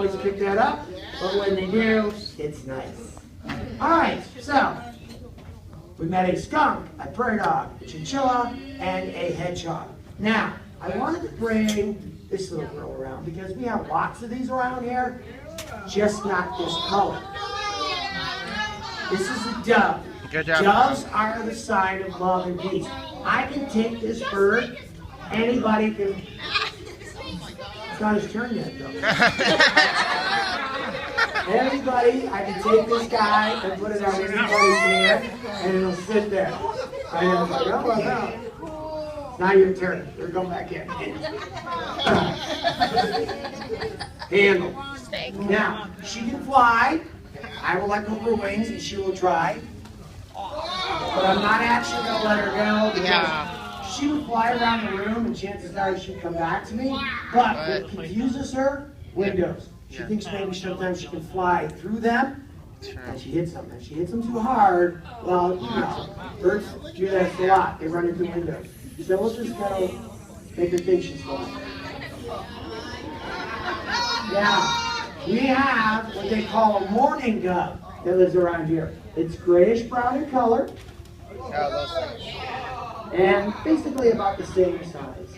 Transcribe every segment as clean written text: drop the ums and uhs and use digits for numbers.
always pick that up, but when they do, it's nice. All right, so we met a skunk, a prairie dog, a chinchilla, and a hedgehog. Now, I wanted to bring this little girl around because we have lots of these around here, just not this color. This is a dove. Good job. Doves are the sign of love and peace. I can take this bird, anybody can. It's not his turn yet, though. Anybody, I can take this guy and put it on anybody's hand, and it'll sit there. I am like, oh, well, now your turn. We're going back in. Handle. Now, she can fly. I will let go of her wings, and she will try. But I'm not actually going to let her go because she would fly around the room, and chances are she'd come back to me. But what confuses her? Windows. She thinks maybe sometimes she can fly through them, and she hits them. And she hits them too hard, well, you know, birds do that a lot. They run into windows. So we'll just go make her think she's flying. Now, we have what they call a mourning dove that lives around here. It's grayish-brown in color, and basically about the same size.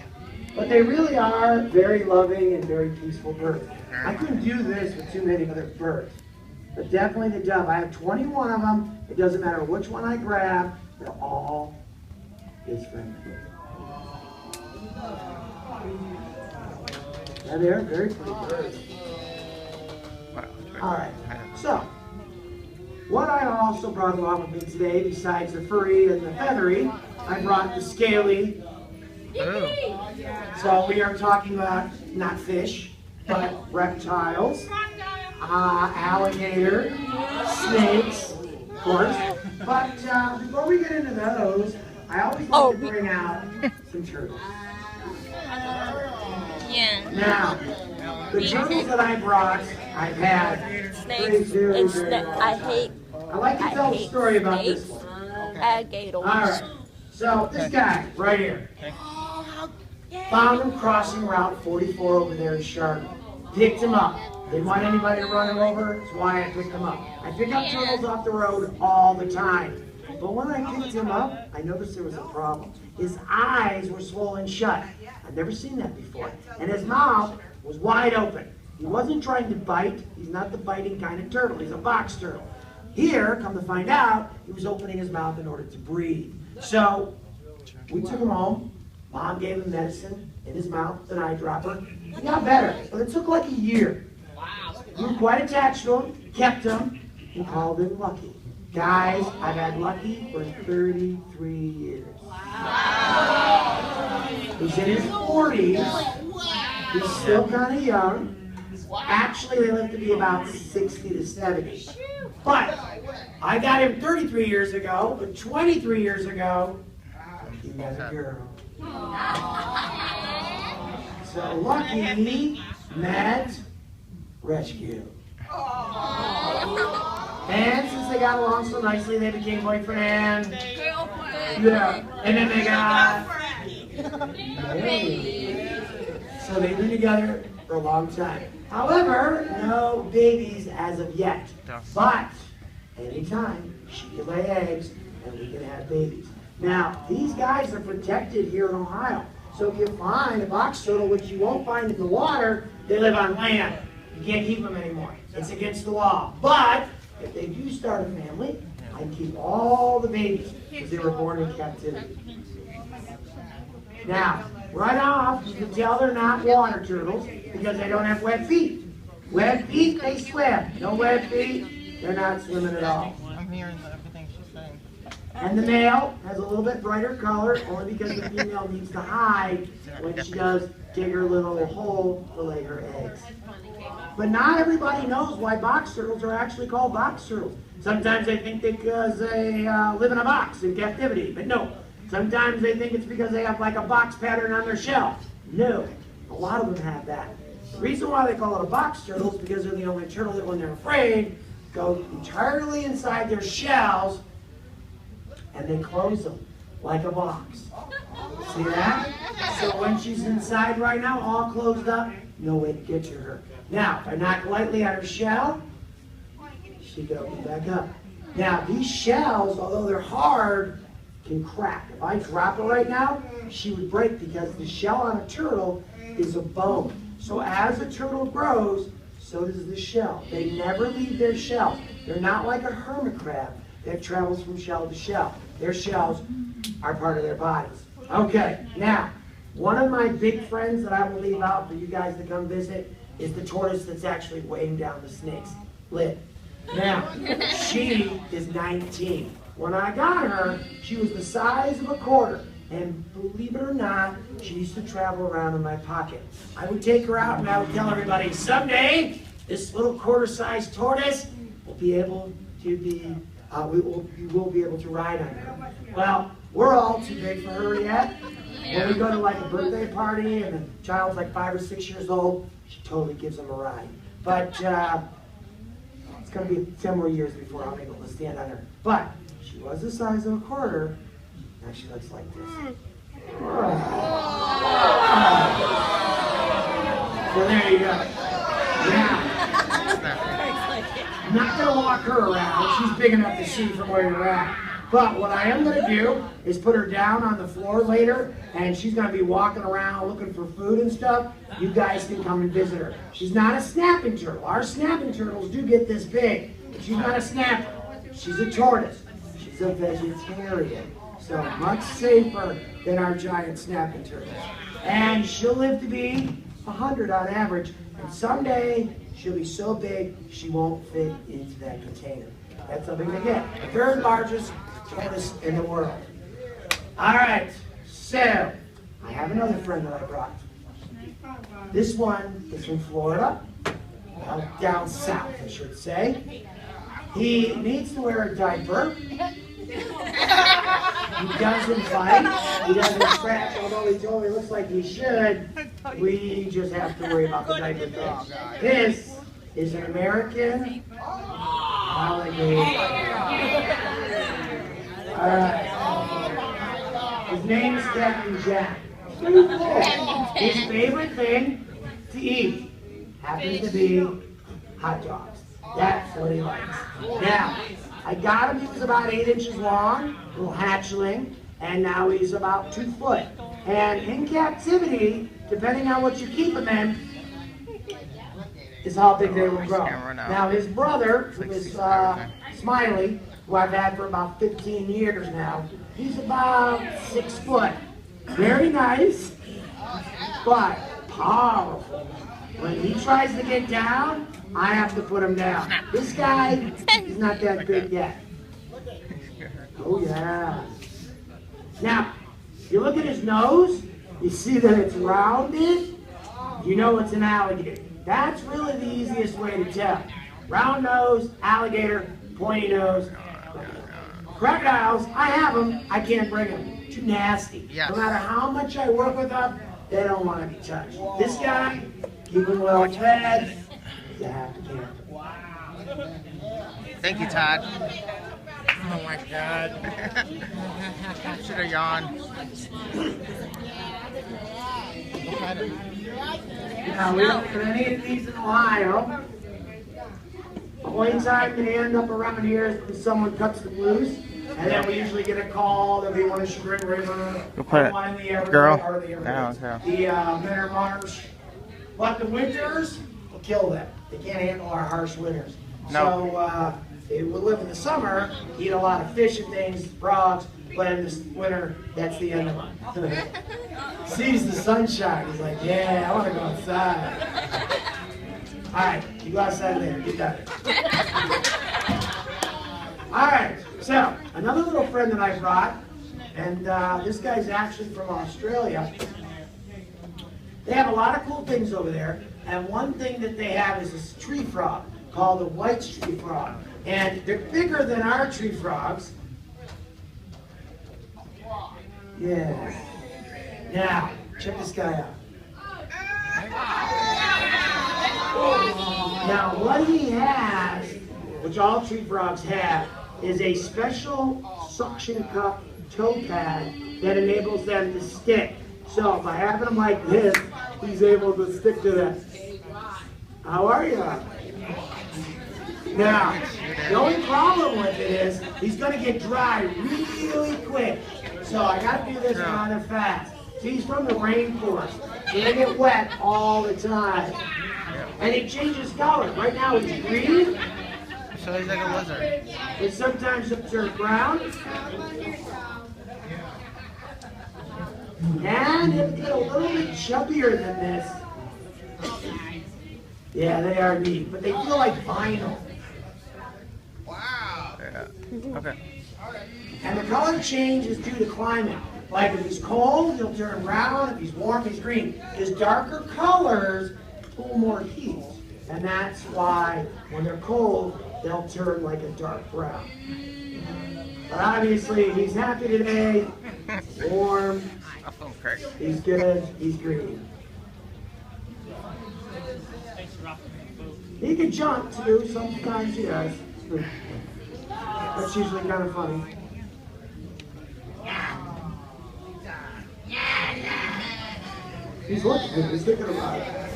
But they really are very loving and very peaceful birds. I couldn't do this with too many other birds, but definitely the dove. I have 21 of them. It doesn't matter which one I grab, they're all his friendly. Yeah, they're very pretty birds. All right, so what I also brought along with me today, besides the furry and the feathery, I brought the scaly. So we are talking about not fish, but reptiles, alligator, snakes, of course. But before we get into those, I always like to bring out some turtles. Yeah. Now, the turtles that I brought, I've had Snakes very, and very long I time. hate. I like to tell a story about this one. Alligators. All right. So this guy right here, found him crossing Route 44 over there in Charlotte. Picked him up. Didn't want anybody to run him over. That's why I picked him up. I pick up turtles off the road all the time. But when I picked him up, I noticed there was a problem. His eyes were swollen shut. I've never seen that before. And his mouth was wide open. He wasn't trying to bite. He's not the biting kind of turtle. He's a box turtle. Here, come to find out, he was opening his mouth in order to breathe. So we took him home. Mom gave him medicine in his mouth, an eyedropper. He got better, but it took like a year. We were quite attached to him, kept him, and called him Lucky. Guys, I've had Lucky for 33 years. He's in his 40s. He's still kind of young. Actually, they live to be about 60 to 70. But I got him 33 years ago, but 23 years ago, he met a girl. So Lucky met Rescue. And since they got along so nicely, they became boyfriend and yeah, and then they got married. So they've been together for a long time. However, no babies as of yet. But anytime she can lay eggs and we can have babies. Now, these guys are protected here in Ohio. So if you find a box turtle, which you won't find in the water, they live on land. You can't keep them anymore. It's against the law. But if they do start a family, I can keep all the babies because they were born in captivity. Now, right off, you can tell they're not water turtles because they don't have web feet. Web feet, they swim. No web feet, they're not swimming at all. I'm hearing everything she's saying. And the male has a little bit brighter color only because the female needs to hide when she does dig her little hole to lay her eggs. But not everybody knows why box turtles are actually called box turtles. Sometimes they think because they live in a box in captivity, but no. Sometimes they think it's because they have like a box pattern on their shell. No, a lot of them have that. The reason why they call it a box turtle is because they're the only turtle that when they're afraid, go entirely inside their shells and they close them like a box. See that? So when she's inside right now, all closed up, no way to get to her. Now, if I knock lightly on her shell, she can open back up. Now, these shells, although they're hard, can crack. If I drop her right now, she would break because the shell on a turtle is a bone. So as a turtle grows, so does the shell. They never leave their shell. They're not like a hermit crab that travels from shell to shell. Their shells are part of their bodies. Okay, now, one of my big friends that I will leave out for you guys to come visit is the tortoise that's actually weighing down the snake's lid. Now, she is 19. When I got her, she was the size of a quarter. And believe it or not, she used to travel around in my pocket. I would take her out and I would tell everybody, someday, this little quarter-sized tortoise will be able to be, you will be able to ride on her. Well, we're all too big for her yet. When we go to like a birthday party and the child's like 5 or 6 years old, she totally gives them a ride. But it's going to be 10 more years before I'm able to stand on her. But she was the size of a quarter. Now she looks like this. So there you go. Now, I'm not going to walk her around. She's big enough to see from where you're at. But what I am going to do is put her down on the floor later, and she's going to be walking around looking for food and stuff. You guys can come and visit her. She's not a snapping turtle. Our snapping turtles do get this big. She's not a snapper. She's a tortoise. She's a vegetarian. So much safer than our giant snapping turtles. And she'll live to be 100 on average. And someday, she'll be so big, she won't fit into that container. That's something to get. The third largest tortoise in the world. All right, so I have another friend that I brought. This one is from Florida, down south, I should say. He needs to wear a diaper. He doesn't bite. He doesn't scratch, although he told me it looks like he should. We just have to worry about the diaper thing. This is an American alligator. All right. His name is Captain Jack. His favorite thing to eat happens to be hot dogs. That's what he likes. Now, I got him, he was about 8 inches long, little hatchling, and now he's about 2 foot. And in captivity, depending on what you keep him in, is how big they will grow. Now his brother, who is Smiley, who I've had for about 15 years now, he's about 6 foot. Very nice, but powerful. When he tries to get down, I have to put him down. This guy, he's not that big yet. Oh yeah. Now, if you look at his nose, you see that it's rounded. You know it's an alligator. That's really the easiest way to tell. Round nose, alligator, pointy nose. Crocodiles, I have them, I can't bring them. Too nasty. No matter how much I work with them, they don't want to be touched. This guy, keep him well fed. You have to care. Thank you, Todd. Oh my God. Should have yawned. Now, we don't get any of these in Ohio. The only time they end up around here is when someone cuts them loose. And then we usually get a call that we want to Chagrin River, one in the Everglades, or the Everglades, the Winter Marsh. But the winters will kill them. They can't handle our harsh winters. No. So they will live in the summer, eat a lot of fish and things, frogs, but in this winter, that's the end of them. Sees the sunshine, he's like, yeah, I want to go outside. All right, you go outside later, get better. All right, so another little friend that I brought, and this guy's actually from Australia. They have a lot of cool things over there, and one thing that they have is this tree frog called the white tree frog. And they're bigger than our tree frogs. Yeah. Now, check this guy out. Now, what he has, which all tree frogs have, is a special suction cup toe pad that enables them to stick. So by having him like this, he's able to stick to that How are you? Now, the only problem with it is he's going to get dry really quick. So I got to do this kind of fast. See, he's from the rainforest. So they get wet all the time. And he changes color. Right now he's green. So he's like a lizard. But sometimes he'll turn brown. And he'll get a little bit chubbier than this. Yeah, they are neat, but they feel like vinyl. Wow. Yeah. Okay. And the color change is due to climate. Like if he's cold, he'll turn brown. If he's warm, he's green. His darker colors pull more heat. And that's why when they're cold, they'll turn like a dark brown. But obviously, he's happy today. Warm. He's good. He's green. He can jump too. Sometimes he does. That's usually kind of funny. He's looking. He's thinking about it.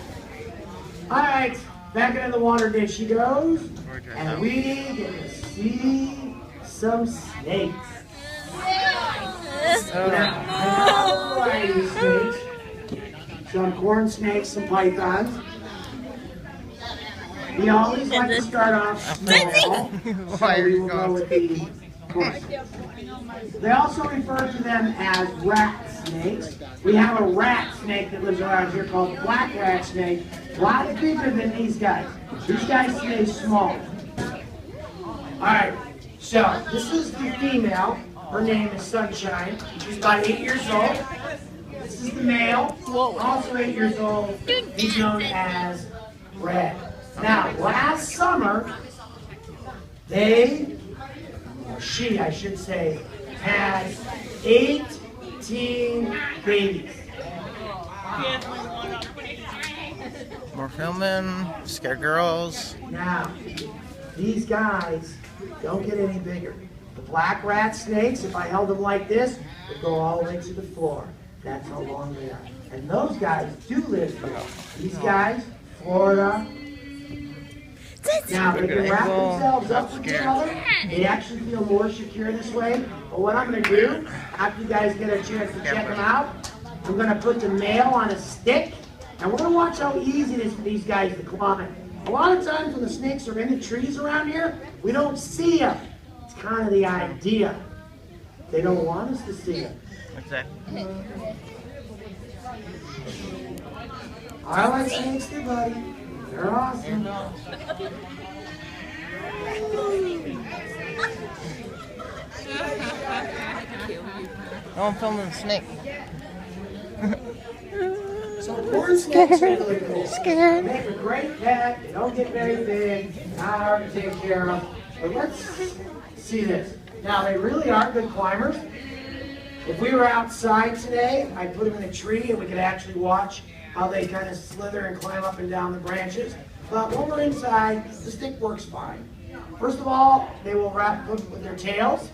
All right, back into the water dish he goes, and we get to see some snakes. Now, I have a variety of snakes. Some corn snakes, some pythons. We always like to start off small, so we will go with the corn snakes. They also refer to them as rat snakes. We have a rat snake that lives around here called black rat snake. A lot bigger than these guys. These guys stay small. Alright, so this is the female. Her name is Sunshine. She's about 8 years old. This is the male, also 8 years old. He's known as Red. Now, last summer, they, or she, I should say, had 18 babies. We're filming Scared Girls. Now, these guys don't get any bigger. The black rat snakes, if I held them like this, would go all the way to the floor. That's how long they are. And those guys do live here. These guys, Florida. Now, they can wrap themselves up with each other. They actually feel more secure this way. But what I'm going to do, after you guys get a chance to check them out, I'm going to put the male on a stick, and we're going to watch how easy it is for these guys to climb. A lot of times when the snakes are in the trees around here, we don't see them. It's kind of the idea. They don't want us to see them. Exactly. I like snakes too, buddy. They're awesome. Oh, I'm filming the snake. So corn snakes are really cool. They make a great pet. They don't get very big. Not hard to take care of. But let's see this. Now, they really are good climbers. If we were outside today, I'd put them in a tree and we could actually watch how they kind of slither and climb up and down the branches. But when we're inside, the stick works fine. First of all, they will wrap with their tails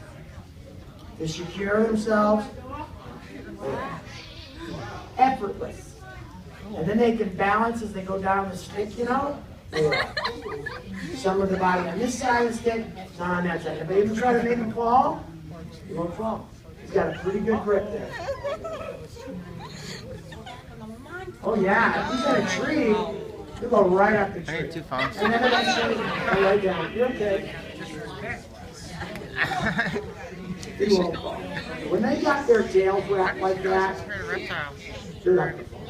to secure themselves. Effortless. And then they can balance as they go down the stick, you know. Some of the body on this side of the stick, not on that side. If they even try to make him fall, he won't fall. He's got a pretty good grip there. Oh yeah, if he's in a tree, he'll go right up the tree. I need 2 phones. And then eventually, go right down. You're okay. He won't fall. When they got their tails wrapped like that, they're not gonna fall.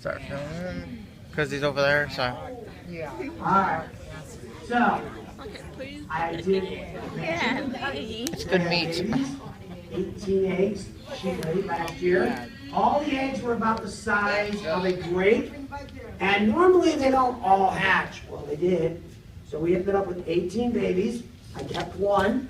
Start filming. Because he's over there, so. Yeah. Alright. So, I did. It's good meat. 18 eggs she laid last year. All the eggs were about the size of a grape. And normally they don't all hatch. Well, they did. So we ended up with 18 babies. I kept one.